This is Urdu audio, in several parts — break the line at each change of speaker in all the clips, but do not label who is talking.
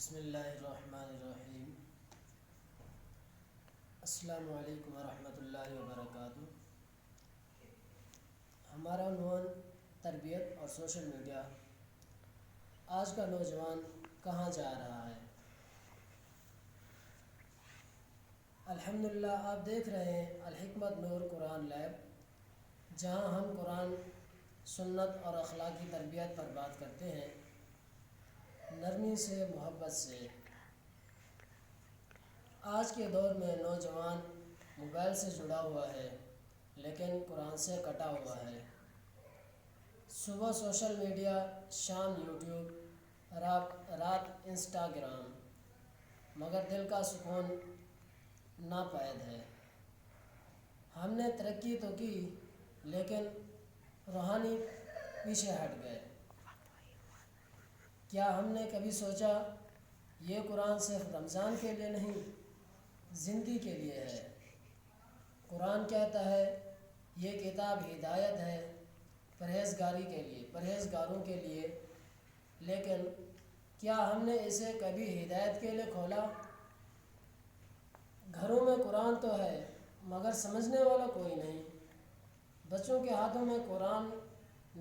بسم اللہ الرحمن الرحیم۔ السلام علیکم ورحمۃ اللہ وبرکاتہ۔ ہمارا عنوان تربیت اور سوشل میڈیا۔ آج کا نوجوان کہاں جا رہا ہے؟ الحمدللہ آپ دیکھ رہے ہیں الحکمت نور قرآن لیب، جہاں ہم قرآن، سنت اور اخلاقی تربیت پر بات کرتے ہیں، نرمی سے، محبت سے۔ آج کے دور میں نوجوان موبائل سے جڑا ہوا ہے لیکن قرآن سے کٹا ہوا ہے۔ صبح سوشل میڈیا، شام یوٹیوب، رات انسٹاگرام، مگر دل کا سکون ناپید ہے۔ ہم نے ترقی تو کی لیکن روحانی پیچھے ہٹ گئے۔ کیا ہم نے کبھی سوچا یہ قرآن صرف رمضان کے لیے نہیں، زندگی کے لیے ہے؟ قرآن کہتا ہے یہ کتاب ہدایت ہے پرہیزگاروں کے لیے، لیکن کیا ہم نے اسے کبھی ہدایت کے لیے کھولا؟ گھروں میں قرآن تو ہے مگر سمجھنے والا کوئی نہیں۔ بچوں کے ہاتھوں میں قرآن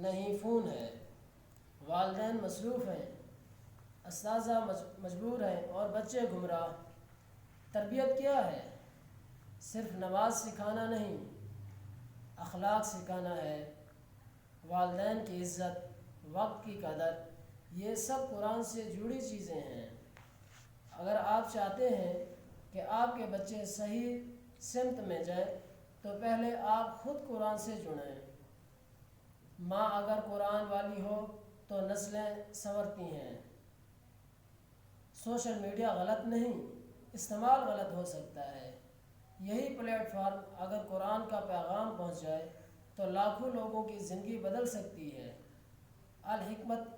نہیں، فون ہے۔ والدین مصروف ہیں، اساتذہ مجبور ہیں اور بچے گمراہ۔ تربیت کیا ہے؟ صرف نماز سکھانا نہیں، اخلاق سکھانا ہے، والدین کی عزت، وقت کی قدر، یہ سب قرآن سے جڑی چیزیں ہیں۔ اگر آپ چاہتے ہیں کہ آپ کے بچے صحیح سمت میں جائیں تو پہلے آپ خود قرآن سے جڑیں۔ ماں اگر قرآن والی ہو تو نسلیں سنورتی ہیں۔ سوشل میڈیا غلط نہیں، استعمال غلط ہو سکتا ہے۔ یہی پلیٹ فارم اگر قرآن کا پیغام پہنچ جائے تو لاکھوں لوگوں کی زندگی بدل سکتی ہے۔ الحکمت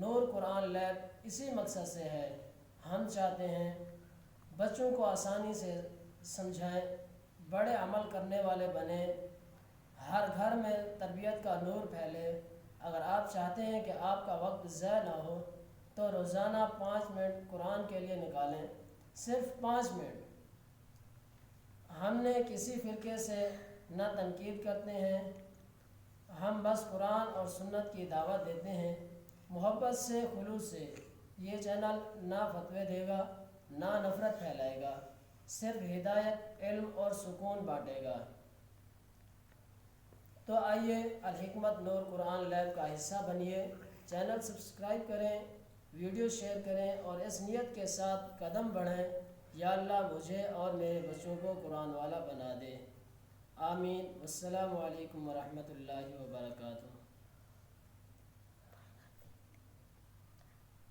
نور قرآن لیب اسی مقصد سے ہے۔ ہم چاہتے ہیں بچوں کو آسانی سے سمجھائیں، بڑے عمل کرنے والے بنیں، ہر گھر میں تربیت کا نور پھیلے۔ اگر آپ چاہتے ہیں کہ آپ کا وقت ضائع نہ ہو تو روزانہ 5 منٹ قرآن کے لیے نکالیں، صرف 5 منٹ۔ ہم نے کسی فرقے سے نہ تنقید کرتے ہیں، ہم بس قرآن اور سنت کی دعوت دیتے ہیں، محبت سے، خلوص سے۔ یہ چینل نہ فتوے دے گا، نہ نفرت پھیلائے گا، صرف ہدایت، علم اور سکون بانٹے گا۔ تو آئیے الحکمت نور قرآن لیب کا حصہ بنیے، چینل سبسکرائب کریں، ویڈیو شیئر کریں اور اس نیت کے ساتھ قدم بڑھیں، یا اللہ مجھے اور میرے بچوں کو قرآن والا بنا دے۔ آمین۔ السلام علیکم ورحمۃ اللہ وبرکاتہ۔